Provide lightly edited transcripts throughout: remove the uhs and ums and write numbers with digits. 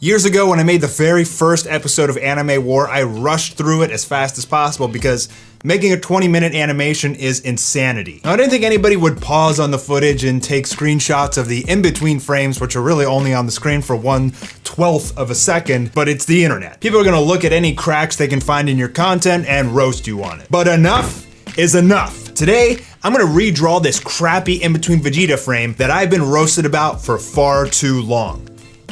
Years ago when I made the very first episode of Anime War, I rushed through it as fast as possible because making a 20-minute animation is insanity. Now, I didn't think anybody would pause on the footage and take screenshots of the in-between frames, which are really only on the screen for 1/12 of a second, but it's the internet. People are gonna look at any cracks they can find in your content and roast you on it. But enough is enough. Today, I'm gonna redraw this crappy in-between Vegeta frame that I've been roasted about for far too long.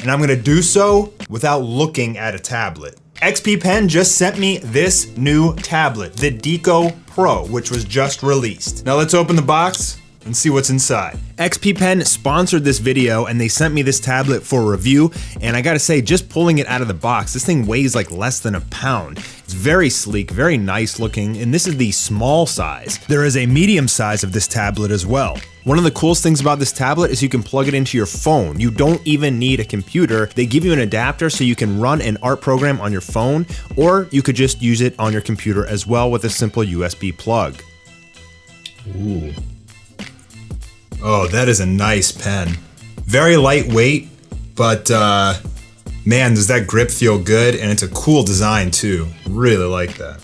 And I'm gonna do so without looking at a tablet. XP Pen just sent me this new tablet, the Deco Pro, which was just released. Now let's open the box and see what's inside. XP Pen sponsored this video and they sent me this tablet for review, and I gotta say, just pulling it out of the box, this thing weighs like less than a pound. It's very sleek, very nice looking, and this is the small size. There is a medium size of this tablet as well. One of the coolest things about this tablet is you can plug it into your phone. You don't even need a computer. They give you an adapter so you can run an art program on your phone, or you could just use it on your computer as well with a simple USB plug. Ooh. Oh, that is a nice pen. Very lightweight, but man, does that grip feel good, and it's a cool design too. Really like that.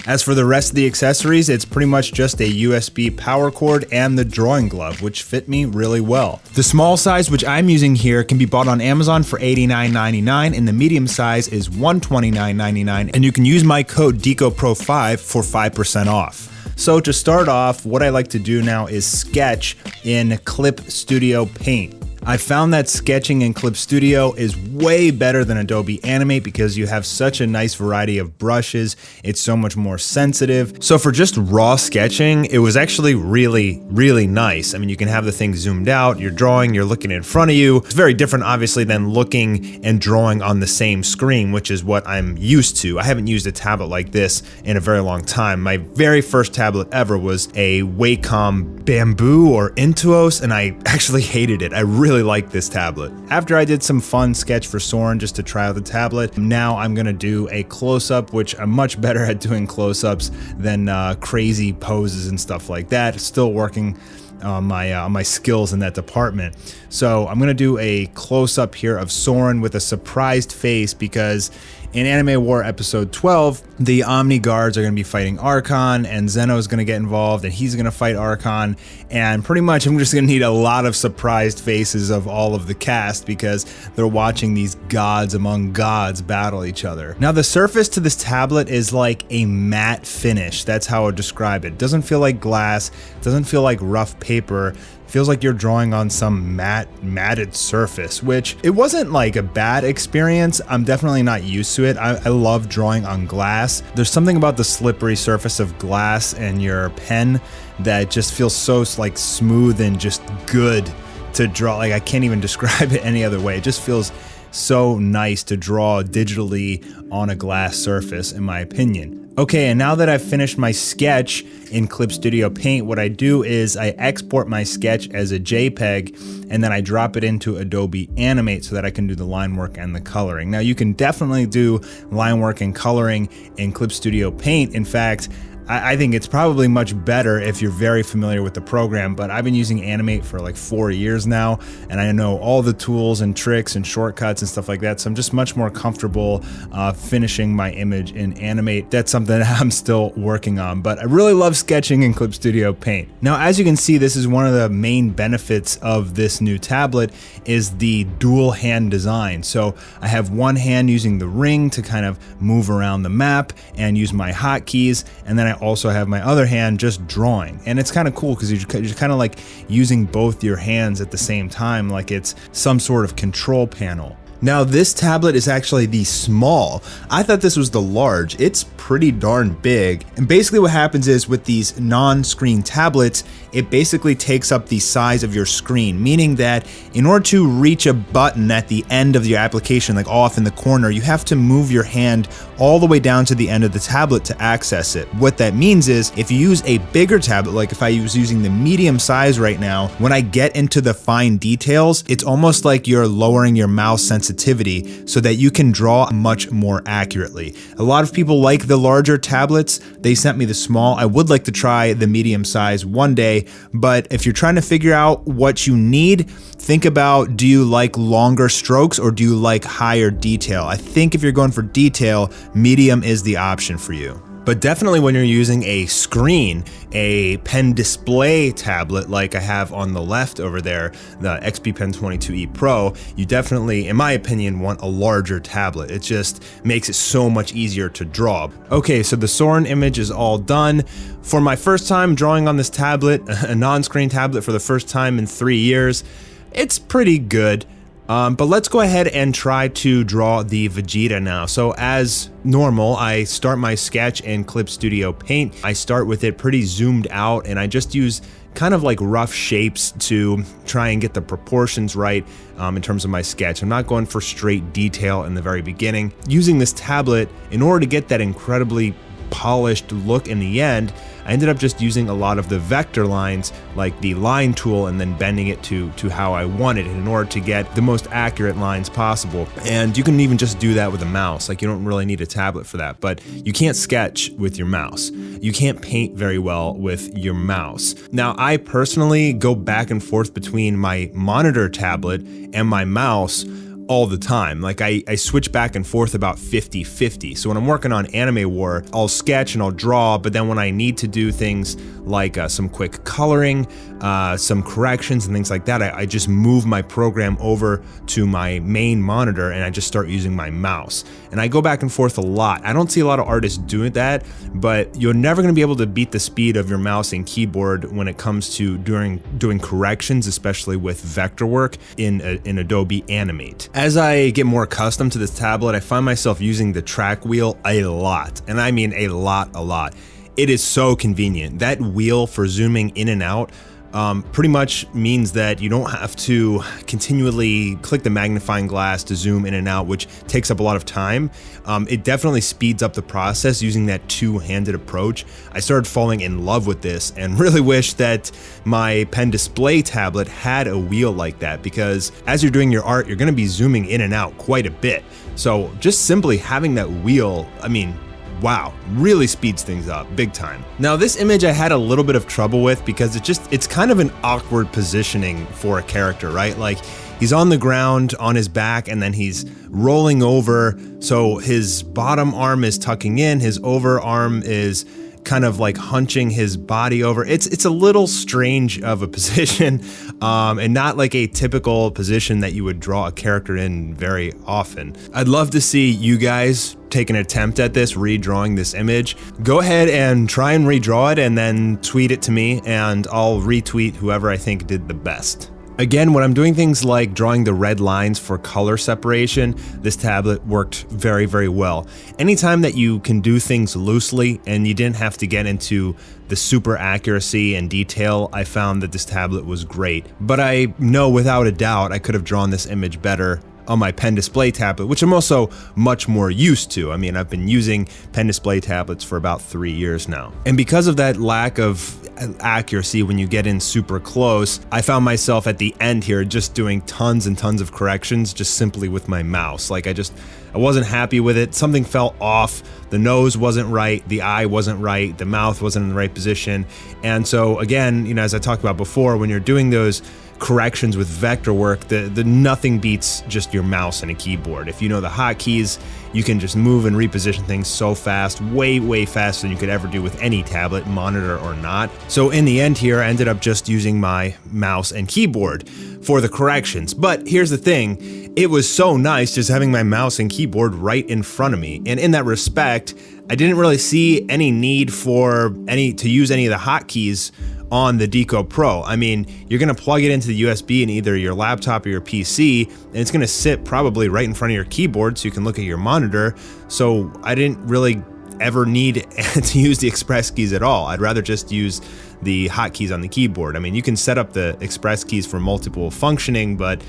As for the rest of the accessories, it's pretty much just a USB power cord and the drawing glove, which fit me really well. The small size, which I'm using here, can be bought on Amazon for $89.99, and the medium size is $129.99, and you can use my code DECOPRO5 for 5% off. So to start off, what I like to do now is sketch in Clip Studio Paint. I found that sketching in Clip Studio is way better than Adobe Animate because you have such a nice variety of brushes. It's so much more sensitive. So for just raw sketching, it was actually really, really nice. I mean, you can have the thing zoomed out, you're drawing, you're looking in front of you. It's very different, obviously, than looking and drawing on the same screen, which is what I'm used to. I haven't used a tablet like this in a very long time. My very first tablet ever was a Wacom Bamboo or Intuos, and I actually hated it. I really like this tablet. After I did some fun sketch for Soren just to try out the tablet, now I'm gonna do a close-up, which I'm much better at doing close-ups than crazy poses and stuff like that. Still working on my skills in that department. So I'm gonna do a close-up here of Soren with a surprised face because in Anime War episode 12, the Omni Guards are going to be fighting Archon, and Zeno is going to get involved, and he's going to fight Archon, and pretty much I'm just going to need a lot of surprised faces of all of the cast because they're watching these gods among gods battle each other. Now the surface to this tablet is like a matte finish. That's how I would describe it. It doesn't feel like glass, it doesn't feel like rough paper. Feels like you're drawing on some matted surface, which it wasn't like a bad experience. I'm definitely not used to it. I love drawing on glass. There's something about the slippery surface of glass and your pen that just feels so like smooth and just good to draw. Like I can't even describe it any other way. It just feels so nice to draw digitally on a glass surface, in my opinion. Okay, and now that I've finished my sketch in Clip Studio Paint, what I do is I export my sketch as a JPEG and then I drop it into Adobe Animate so that I can do the line work and the coloring. Now you can definitely do line work and coloring in Clip Studio Paint. In fact, I think it's probably much better if you're very familiar with the program, but I've been using Animate for like 4 years now, and I know all the tools and tricks and shortcuts and stuff like that, so I'm just much more comfortable finishing my image in Animate. That's something that I'm still working on, but I really love sketching in Clip Studio Paint. Now, as you can see, this is one of the main benefits of this new tablet is the dual hand design. So I have one hand using the ring to kind of move around the map and use my hotkeys, and then I also have my other hand just drawing. And it's kind of cool because you're kind of like using both your hands at the same time, like it's some sort of control panel. Now this tablet is actually the small. I thought this was the large. It's pretty darn big. And basically what happens is with these non-screen tablets, it basically takes up the size of your screen, meaning that in order to reach a button at the end of your application, like off in the corner, you have to move your hand all the way down to the end of the tablet to access it. What that means is if you use a bigger tablet, like if I was using the medium size right now, when I get into the fine details, it's almost like you're lowering your mouse sensitivity so that you can draw much more accurately. A lot of people like the larger tablets. They sent me the small. I would like to try the medium size one day okay, but if you're trying to figure out what you need, think about, do you like longer strokes or do you like higher detail? I think if you're going for detail, medium is the option for you. But definitely when you're using a screen, a pen display tablet like I have on the left over there, the XP Pen 22e Pro, you definitely, in my opinion, want a larger tablet. It just makes it so much easier to draw. Okay, so the Soren image is all done. For my first time drawing on this tablet, a non-screen tablet for the first time in 3 years, it's pretty good. But let's go ahead and try to draw the Vegeta now. So as normal, I start my sketch in Clip Studio Paint. I start with it pretty zoomed out and I just use kind of like rough shapes to try and get the proportions right in terms of my sketch. I'm not going for straight detail in the very beginning. Using this tablet, in order to get that incredibly polished look in the end, I ended up just using a lot of the vector lines, like the line tool, and then bending it to how I wanted it in order to get the most accurate lines possible. And you can even just do that with a mouse. Like, you don't really need a tablet for that, but you can't sketch with your mouse. You can't paint very well with your mouse. Now, I personally go back and forth between my monitor tablet and my mouse all the time. Like I switch back and forth about 50-50. So when I'm working on Anime War, I'll sketch and I'll draw, but then when I need to do things like some quick coloring, some corrections and things like that, I just move my program over to my main monitor and I just start using my mouse. And I go back and forth a lot. I don't see a lot of artists doing that, but you're never gonna be able to beat the speed of your mouse and keyboard when it comes to doing corrections, especially with vector work in Adobe Animate. As I get more accustomed to this tablet, I find myself using the track wheel a lot, and I mean a lot. It is so convenient. That wheel for zooming in and out pretty much means that you don't have to continually click the magnifying glass to zoom in and out, which takes up a lot of time. It definitely speeds up the process using that two-handed approach. I started falling in love with this and really wish that my pen display tablet had a wheel like that, because as you're doing your art, you're gonna be zooming in and out quite a bit. So just simply having that wheel, I mean, wow, really speeds things up big time. Now this image I had a little bit of trouble with because it's kind of an awkward positioning for a character, right? Like, he's on the ground on his back and then he's rolling over, so his bottom arm is tucking in, his overarm is kind of like hunching his body over. It's a little strange of a position, and not like a typical position that you would draw a character in very often. I'd love to see you guys take an attempt at this, redrawing this image. Go ahead and try and redraw it and then tweet it to me and I'll retweet whoever I think did the best. Again, when I'm doing things like drawing the red lines for color separation, this tablet worked very, very well. Anytime that you can do things loosely and you didn't have to get into the super accuracy and detail, I found that this tablet was great. But I know without a doubt I could have drawn this image better on my pen display tablet, which I'm also much more used to. I mean, I've been using pen display tablets for about 3 years now. And because of that lack of accuracy when you get in super close, I found myself at the end here just doing tons and tons of corrections just simply with my mouse. Like, I wasn't happy with it. Something fell off. The nose wasn't right, the eye wasn't right, the mouth wasn't in the right position. And so again, you know, as I talked about before, when you're doing those corrections with vector work, the nothing beats just your mouse and a keyboard. If you know the hotkeys, you can just move and reposition things so fast, way faster than you could ever do with any tablet, monitor or not. So in the end here, I ended up just using my mouse and keyboard for the corrections. But here's the thing, it was so nice just having my mouse and keyboard right in front of me. And in that respect, I didn't really see any need to use any of the hotkeys on the Deco Pro. I mean, you're gonna plug it into the USB in either your laptop or your PC, and it's gonna sit probably right in front of your keyboard so you can look at your monitor. So I didn't really ever need to use the express keys at all. I'd rather just use the hotkeys on the keyboard. I mean, you can set up the express keys for multiple functioning, but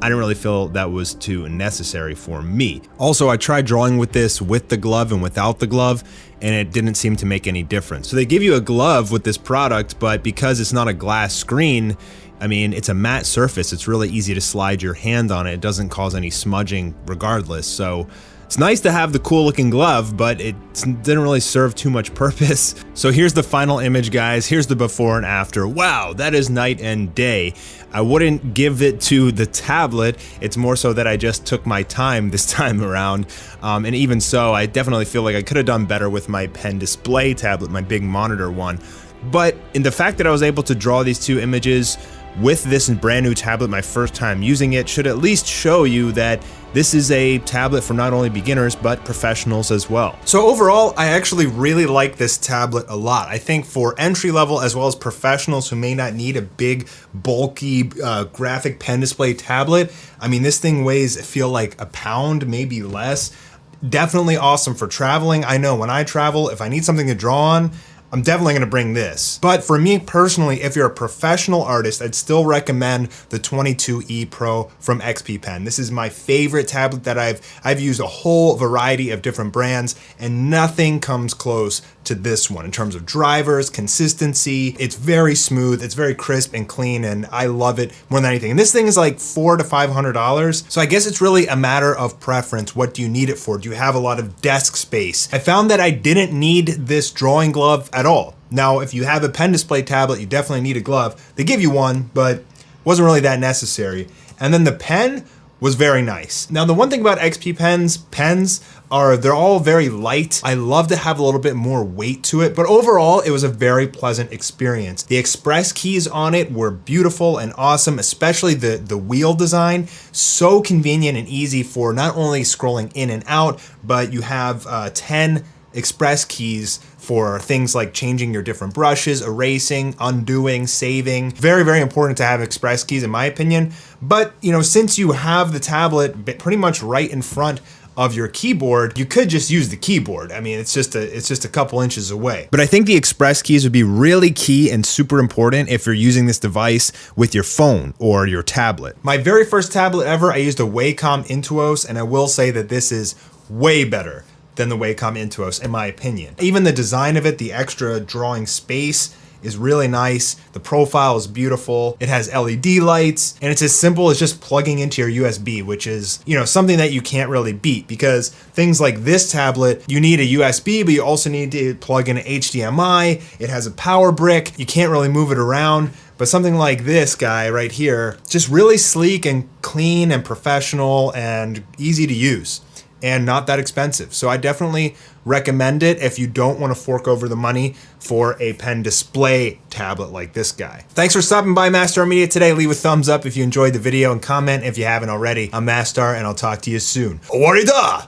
I didn't really feel that was too necessary for me. Also, I tried drawing with this with the glove and without the glove, and it didn't seem to make any difference. So they give you a glove with this product, but because it's not a glass screen, I mean, it's a matte surface. It's really easy to slide your hand on it. It doesn't cause any smudging regardless. So it's nice to have the cool looking glove, but it didn't really serve too much purpose. So here's the final image, guys. Here's the before and after. Wow, that is night and day. I wouldn't give it to the tablet. It's more so that I just took my time this time around. And even so, I definitely feel like I could have done better with my pen display tablet, my big monitor one. But in the fact that I was able to draw these two images with this brand new tablet, my first time using it, should at least show you that this is a tablet for not only beginners, but professionals as well. So overall, I actually really like this tablet a lot. I think for entry level as well as professionals who may not need a big, bulky graphic pen display tablet, I mean, this thing weighs, I feel like a pound, maybe less. Definitely awesome for traveling. I know when I travel, if I need something to draw on, I'm definitely gonna bring this. But for me personally, if you're a professional artist, I'd still recommend the 22E Pro from XP Pen. This is my favorite tablet that I've used a whole variety of different brands, and nothing comes close to this one in terms of drivers, consistency. It's very smooth, it's very crisp and clean, and I love it more than anything. And this thing is like $400 to $500. So I guess it's really a matter of preference. What do you need it for? Do you have a lot of desk space? I found that I didn't need this drawing glove at all. Now, if you have a pen display tablet, you definitely need a glove. They give you one, but wasn't really that necessary. And then the pen was very nice. Now, the one thing about XP pens are they're all very light. I love to have a little bit more weight to it, but overall, it was a very pleasant experience. The express keys on it were beautiful and awesome, especially the wheel design. So convenient and easy for not only scrolling in and out, but you have 10 express keys for things like changing your different brushes, erasing, undoing, saving. Very, very important to have express keys in my opinion. But you know, since you have the tablet pretty much right in front of your keyboard, you could just use the keyboard. I mean, it's just a couple inches away. But I think the express keys would be really key and super important if you're using this device with your phone or your tablet. My very first tablet ever, I used a Wacom Intuos, and I will say that this is way better than the Wacom Intuos, in my opinion. Even the design of it, the extra drawing space is really nice. The profile is beautiful. It has LED lights, and it's as simple as just plugging into your USB, which is, you know, something that you can't really beat, because things like this tablet, you need a USB, but you also need to plug in an HDMI. It has a power brick. You can't really move it around. But something like this guy right here, just really sleek and clean and professional and easy to use, and not that expensive. So I definitely recommend it if you don't want to fork over the money for a pen display tablet like this guy. Thanks for stopping by Mastar Media today. Leave a thumbs up if you enjoyed the video and comment if you haven't already. I'm Mastar, and I'll talk to you soon. Owarida!